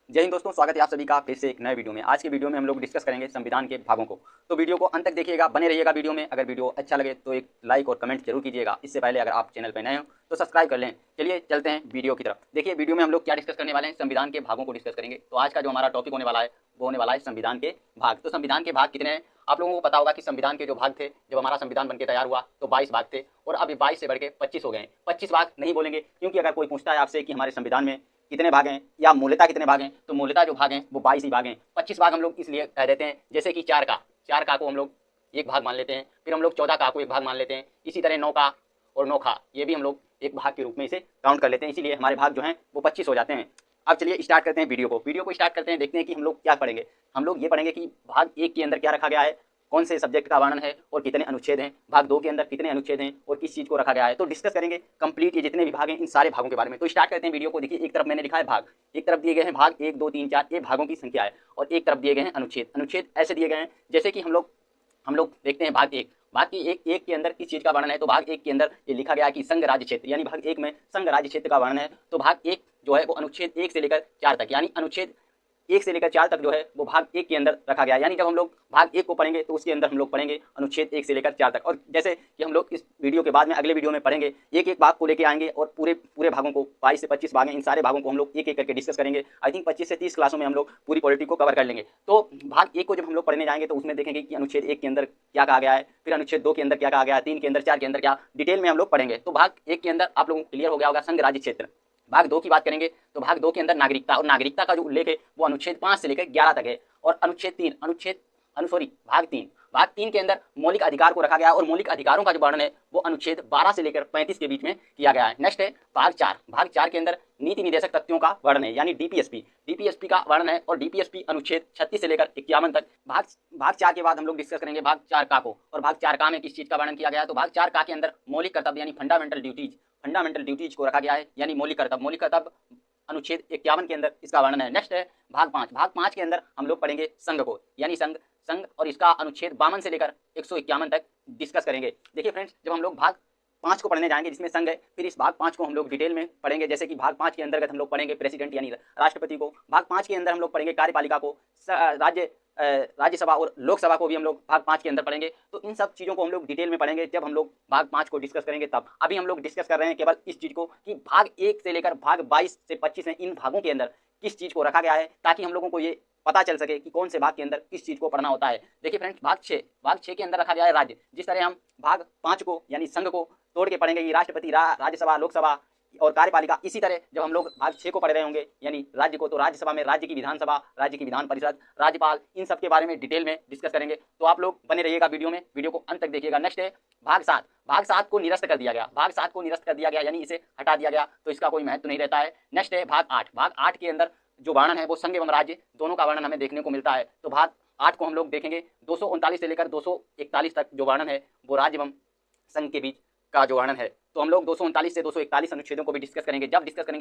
जय हिंद दोस्तों, स्वागत है आप सभी का फिर से एक नए वीडियो में। आज के वीडियो में हम लोग डिस्कस करेंगे संविधान के भागों को। तो वीडियो को अंत तक देखिएगा, बने रहिएगा वीडियो में। अगर वीडियो अच्छा लगे तो एक लाइक और कमेंट जरूर कीजिएगा। इससे पहले अगर आप चैनल पर नए हो तो सब्सक्राइब कर लें। चलिए चलते हैं वीडियो की तरफ। देखिए वीडियो में हम लोग क्या डिस्कस करने वाले हैं, संविधान के भागों को डिस्कस करेंगे। तो आज का जो हमारा टॉपिक होने वाला है वो होने वाला है संविधान के भाग। तो संविधान के भाग कितने हैं आप लोगों को पता होगा कि संविधान के जो भाग थे, जब हमारा संविधान बनकर तैयार हुआ तो 22 भाग थे और अभी 22 से बढ़ के 25 हो गए हैं। 25 भाग नहीं बोलेंगे क्योंकि अगर कोई पूछता है आपसे कि हमारे संविधान में कितने भाग हैं या मूलतः कितने भाग हैं, तो मूलतः जो भाग हैं वो 22 ही भाग हैं। 25 भाग हम लोग इसलिए कह देते हैं, जैसे कि चार का को हम लोग एक भाग मान लेते हैं, फिर हम लोग 14 का को एक भाग मान लेते हैं। इसी तरह 9 का और 9 खा ये भी हम लोग एक भाग के रूप में इसे काउंट कर लेते हैं, इसीलिए हमारे भाग जो हैं वो 25 हो जाते हैं। अब चलिए स्टार्ट करते हैं वीडियो को स्टार्ट करते हैं। देखते हैं कि हम लोग क्या पढ़ेंगे। हम लोग ये पढ़ेंगे कि भाग 1 के अंदर क्या रखा गया है, कौन से सब्जेक्ट का वर्णन है और कितने अनुच्छेद हैं। भाग 2 के अंदर कितने अनुच्छेद हैं और किस चीज़ को रखा गया है। तो डिस्कस करेंगे कंप्लीट ये जितने भी भाग हैं इन सारे भागों के बारे में। तो स्टार्ट करते हैं वीडियो को। देखिए एक तरफ मैंने लिखा है भाग, एक तरफ दिए गए हैं भाग 1 2 3 4, ये भागों की संख्या है, और एक तरफ दिए गए हैं अनुच्छेद। अनुच्छेद ऐसे दिए गए हैं जैसे कि हम लोग देखते हैं भाग 1। भाग की एक के अंदर किस चीज़ का वर्णन है, तो भाग 1 के अंदर ये लिखा गया कि संघ राज्य क्षेत्र, यानी भाग 1 में संघ राज्य क्षेत्र का वर्णन है। तो भाग 1 जो है वो अनुच्छेद 1 से लेकर 4 तक, यानी अनुच्छेद 1 से लेकर 4 तक जो है वो भाग 1 के अंदर रखा गया। यानी जब हम लोग भाग 1 को पढ़ेंगे तो उसके अंदर हम लोग पढ़ेंगे अनुच्छेद 1 से लेकर 4 तक। और जैसे कि हम लोग इस वीडियो के बाद में अगले वीडियो में पढ़ेंगे, एक एक भाग को लेके आएंगे और पूरे भागों को 22 से 25 भाग हैं, इन सारे भागों को हम लोग एक एक करके डिस्कस करेंगे। आई थिंक 25 से 30 क्लासों में हम लोग पूरी पॉलिटी को कवर कर लेंगे। तो भाग 1 को जब हम लोग पढ़ने जाएंगे तो उसमें देखेंगे कि अनुच्छेद 1 के अंदर क्या कहा गया है, फिर अनुच्छेद 2 के अंदर क्या कहा गया है, 3 के अंदर, 4 के अंदर क्या, डिटेल में हम लोग पढ़ेंगे। तो भाग 1 के अंदर आप लोगों को क्लियर हो गया होगा संघ राज्य क्षेत्र। भाग 2 की बात करेंगे तो भाग 2 के अंदर नागरिकता, और नागरिकता का जो उल्लेख है वो अनुच्छेद 5 से लेकर 11 तक है। और भाग 3 के अंदर मौलिक अधिकार को रखा गया, और मौलिक अधिकारों का जो वर्णन है वो अनुच्छेद 12 से लेकर 35 के बीच में किया गया है। नेक्स्ट है भाग 4। भाग 4 के अंदर नीति निदेशक तथ्यों का वर्णन है, यानी डीपीएसपी का वर्णन है, और डीपीएसपी अनुच्छेद 36 से लेकर 51 तक। भाग 4 के बाद हम लोग डिस्कस करेंगे भाग 4 का को, और भाग 4 का में किस चीज का वर्णन किया गया है। तो भाग 4 का के अंदर मौलिक कर्तव्य यानी फंडामेंटल ड्यूटीज को रखा गया है, यानी मौलिक कर्तव्य अनुच्छेद 51 के अंदर इसका वर्णन है। नेक्स्ट है भाग 5। भाग 5 के अंदर हम लोग पढ़ेंगे संघ को, यानी संघ और इसका अनुच्छेद 52 से लेकर 151 तक डिस्कस करेंगे। देखिए फ्रेंड्स, जब हम लोग भाग 5 को पढ़ने जाएंगे जिसमें संघ है, फिर इस भाग 5 को हम लोग डिटेल में पढ़ेंगे। जैसे कि भाग 5 के अंतर्गत हम लोग पढ़ेंगे प्रेसिडेंट यानी राष्ट्रपति को। भाग 5 के अंदर हम लोग पढ़ेंगे कार्यपालिका को, राज्यसभा और लोकसभा को भी हम लोग भाग 5 के अंदर पढ़ेंगे। तो इन सब चीज़ों को हम लोग डिटेल में पढ़ेंगे जब हम लोग भाग 5 को डिस्कस करेंगे तब। अभी हम लोग डिस्कस कर रहे हैं केवल इस चीज़ को कि भाग 1 से लेकर भाग 22 से 25 में इन भागों के अंदर किस चीज़ को रखा गया है, ताकि हम लोगों को ये पता चल सके कि कौन से भाग के अंदर किस चीज़ को पढ़ना होता है। देखिए फ्रेंड्स, भाग 6 के अंदर रखा गया है राज्य। जिस तरह हम भाग 5 को यानी संघ को तोड़ के पढ़ेंगे कि राष्ट्रपति, राज्यसभा, लोकसभा और कार्यपालिका, इसी तरह जब हम लोग भाग 6 को पढ़ रहे होंगे यानी राज्य को, तो राज्यसभा में राज्य की विधानसभा, राज्य की विधान परिषद, राज्यपाल, इन सब के बारे में डिटेल में डिस्कस करेंगे। तो आप लोग बने रहिएगा वीडियो में, वीडियो को अंत तक देखिएगा। नेक्स्ट है भाग 7। भाग 7 को निरस्त कर दिया गया। भाग 7 को निरस्त कर दिया गया यानी इसे हटा दिया गया, तो इसका कोई महत्व नहीं रहता है। नेक्स्ट है भाग 8। भाग 8 के अंदर जो वर्णन है वो संघ एवं राज्य दोनों का वर्णन हमें देखने को मिलता है। तो भाग 8 को हम लोग देखेंगे 239 से लेकर 241 तक जो वर्णन है वो राज्य एवं संघ के बीच का जो वर्णन है। तो हम लोग 239 से 241 अनुच्छेदों को भी डिस्कस करेंगे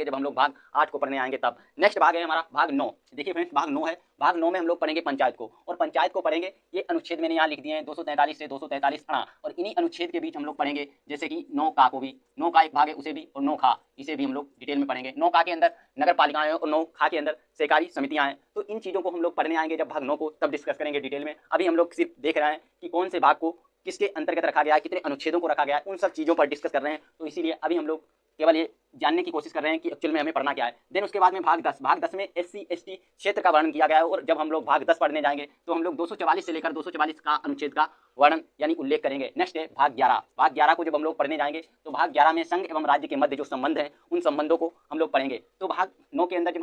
जब हम लोग भाग 8 को पढ़ने आएंगे तब। नेक्स्ट भाग है हमारा भाग 9। देखिए फ्रेंड्स, भाग 9 है। भाग 9 में हम लोग पढ़ेंगे पंचायत को, और पंचायत को पढ़ेंगे, ये अनुच्छेद मैंने यहाँ लिख दिए हैं 243 से 243 और इन्हीं अनुच्छेद के बीच हम लोग पढ़ेंगे। जैसे कि 9 का को भी, 9 का एक भाग है उसे भी, और 9 खा इसे भी हम लोग डिटेल में पढ़ेंगे। 9 का के अंदर नगर पालिकाएं और 9 खा के अंदर सहकारी समितियां हैं। तो इन चीज़ों को हम लोग पढ़ने आएंगे जब भाग 9 को, तब डिस्कस करेंगे डिटेल में। अभी हम लोग सिर्फ देख रहे हैं कि कौन से भाग को किसके अंतर्गत रखा गया है, कितने अनुच्छेदों को रखा गया है, उन सब चीज़ों पर डिस्कस कर रहे हैं। तो इसीलिए अभी हम लोग केवल ये जानने की कोशिश कर रहे हैं कि एक्चुअल में हमें पढ़ना क्या है। देन उसके बाद में भाग 10। भाग 10 में SC ST क्षेत्र का वर्णन किया गया है, और जब हम लोग भाग 10 पढ़ने जाएंगे तो हम लोग 244 से लेकर 244 का अनुच्छेद का वर्णन यानी उल्लेख करेंगे। नेक्स्ट है भाग 11। भाग 11 को जब हम लोग पढ़ने जाएंगे तो भाग 11 में संघ एवं राज्य के मध्य जो संबंध है उन संबंधों को हम लोग पढ़ेंगे। तो भाग 9 के अंदर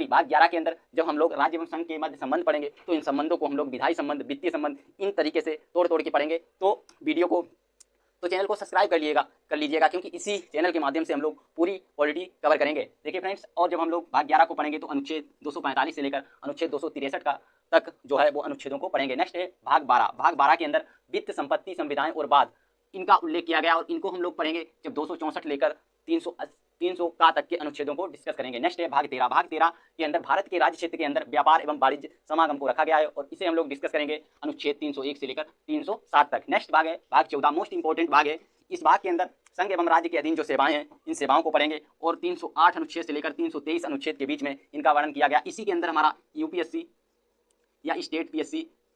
भाग 11 के अंदर जब हम लोग राज्य एवं संघ के मध्य संबंध पढ़ेंगे तो इन संबंधों को हम लोग विधायी संबंध, वित्तीय संबंध, इन तरीके से तोड़ के पढ़ेंगे। तो चैनल को सब्सक्राइब कर लीजिएगा, क्योंकि इसी चैनल के माध्यम से हम लोग पूरी पॉलिटी कवर करेंगे। देखिए फ्रेंड्स, और जब हम लोग भाग 11 को पढ़ेंगे तो अनुच्छेद 245 से लेकर अनुच्छेद 263 का तक जो है वो अनुच्छेदों को पढ़ेंगे। नेक्स्ट है भाग 12। भाग 12 के अंदर वित्त, संपत्ति, संविधाएं और बाद इनका उल्लेख किया गया, और इनको हम लोग पढ़ेंगे जब 264 लेकर 300 का तक के अनुच्छेदों को डिस्कस करेंगे। नेक्स्ट है भाग 13। भाग 13 के अंदर भारत के राज्य क्षेत्र के अंदर व्यापार एवं वाणिज्य समागम को रखा गया है, और इसे हम लोग डिस्कस करेंगे अनुच्छेद 301 से लेकर 307 तक। नेक्स्ट भाग है भाग 14, मोस्ट इंपॉर्टेंट भाग है। इस भाग के अंदर संघ एवं राज्य के अधीन जो सेवाएं हैं इन सेवाओं को पढ़ेंगे और 308 अनुच्छेद से लेकर 323 अनुच्छेद के बीच में इनका वर्णन किया गया। इसी के अंदर हमारा यूपीएससी या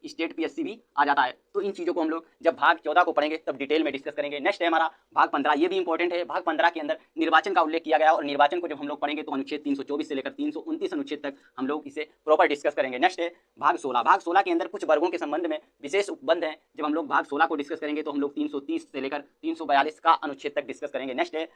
स्टेट पीएससी भी आ जाता है। तो इन चीज़ों को हम लोग जब भाग 14 को पढ़ेंगे तब डिटेल में डिस्कस करेंगे। नेक्स्ट है हमारा भाग 15, ये भी इंपॉर्टेंट है। भाग 15 के अंदर निर्वाचन का उल्लेख किया गया और निर्वाचन को जब हम लोग पढ़ेंगे तो अनुच्छेद 324 से लेकर 329 अनुच्छेद तक हम लोग इसे प्रॉपर डिस्कस करेंगे। नेक्स्ट है भाग 16। भाग 16 के अंदर कुछ वर्गों के संबंध में विशेष उपबंध हैं। जब हम लोग भाग 16 को डिस्कस करेंगे तो हम लोग 330 से लेकर 342 का अनुच्छेद तक डिस्कस करेंगे। नेक्स्ट है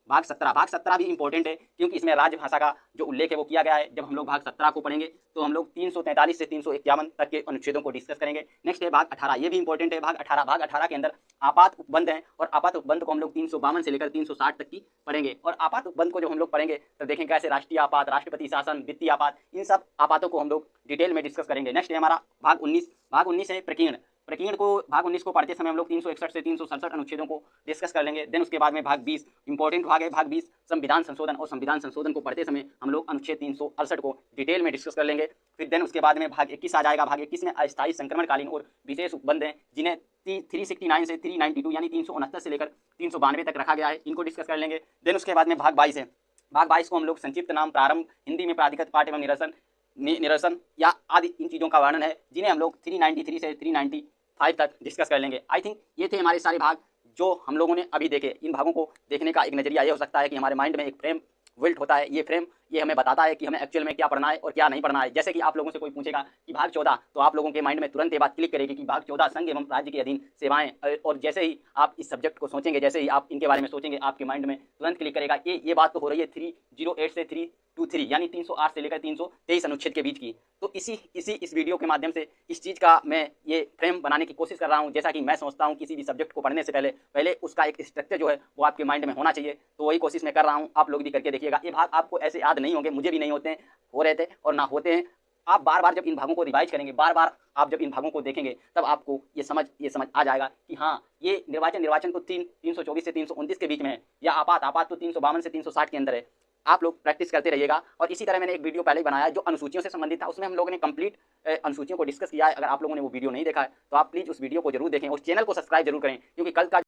भाग 17। भाग 17 भी इंपॉर्टेंट है क्योंकि इसमें राजभाषा का जो उल्लेख है वो किया गया है। जब हम लोग भाग 17 को पढ़ेंगे तो हम लोग 343 से 351 तक के अनुच्छेदों को डिस्कस करेंगे। नेक्स्ट है भाग 18, ये भी इंपॉर्टेंट है। भाग 18 के अंदर आपात उपबंध है और आपात उपबंध को हम लोग 352 से लेकर 360 तक की पढ़ेंगे। और आपात उपबंध को जब हम लोग पढ़ेंगे तो देखेंगे कैसे राष्ट्रीय आपात, राष्ट्रपति शासन, वित्तीय आपात, इन सब आपातों को हम लोग डिटेल में डिस्कस करेंगे। नेक्स्ट है हमारा भाग 19। भाग 19 है प्रकीर्ण। प्रकीर्ण को भाग 19 को पढ़ते समय हम लोग 361 से 367 अनुच्छेदों को डिस्कस कर लेंगे। देन उसके बाद में भाग 20 इंपॉर्टेंट भाग है। भाग 20 संविधान संशोधन, और संविधान संशोधन को पढ़ते समय हम लोग अनुच्छेद 368 को डिटेल में डिस्कस कर लेंगे। फिर देन उसके बाद में भाग 21 आ जाएगा। भाग 21 में अस्थायी संक्रमणकालीन और विशेष उपबंध हैं जिन्हें 369 से 392 यानी 369 से लेकर 392 तक रखा गया है, इनको डिस्कस कर लेंगे। देन उसके बाद में भाग 22 है। भाग 22 को हम लोग संक्षिप्त नाम, प्रारंभ, हिंदी में प्राधिकृत पाठ एवं निरसन या आदि इन चीज़ों का वर्णन है जिन्हें हम लोग 393 से 395 तक डिस्कस कर लेंगे। आई थिंक ये थे हमारे सारे भाग जो हम लोगों ने अभी देखे। इन भागों को देखने का एक नज़रिया ये हो सकता है कि हमारे माइंड में एक फ्रेम बिल्ट होता है। ये फ्रेम ये हमें बताता है कि हमें एक्चुअल में क्या पढ़ना है और क्या नहीं पढ़ना है। जैसे कि आप लोगों से कोई पूछेगा कि भाग 14, तो आप लोगों के माइंड में तुरंत ये बात क्लिक करेगी कि भाग 14 संघ एवं राज्य के अधीन सेवाएं। और जैसे ही आप इस सब्जेक्ट को सोचेंगे, जैसे ही आप इनके बारे में सोचेंगे, आपके माइंड में तुरंत क्लिक करेगा ये बात तो हो रही है 308 से 323 यानी 308 से लेकर 323 अनुच्छेद के बीच की। तो इस वीडियो के माध्यम से इस चीज़ का मैं ये फ्रेम बनाने की कोशिश कर रहा हूँ। जैसा कि मैं समझता हूँ किसी भी सब्जेक्ट को पढ़ने से पहले उसका एक स्ट्रक्चर जो है वो आपके माइंड में होना चाहिए। तो वही कोशिश मैं कर रहा हूँ, आप लोग भी करके देखिएगा। ये भाग आपको ऐसे याद नहीं होंगे, मुझे भी नहीं होते हैं, हो रहे थे और ना होते हैं। आप बार बार जब इन भागों को रिवाइज करेंगे, बार बार आप जब इन भागों को देखेंगे, तब आपको ये समझ आ जाएगा कि हाँ ये निर्वाचन तो 324 से 329 के बीच में है, या आपात तो 352 से 360 के अंदर है। आप लोग प्रैक्टिस करते रहिएगा। और इसी तरह मैंने एक वीडियो पहले ही बनाया है जो अनुसूचियों से संबंधित था, उसमें हम लोगों ने कंप्लीट अनुसूचियों को डिस्कस किया है। अगर आप लोगों ने वो वीडियो नहीं देखा है तो आप प्लीज़ उस वीडियो को जरूर देखें और चैनल को सब्सक्राइब जरूर करें, क्योंकि कल का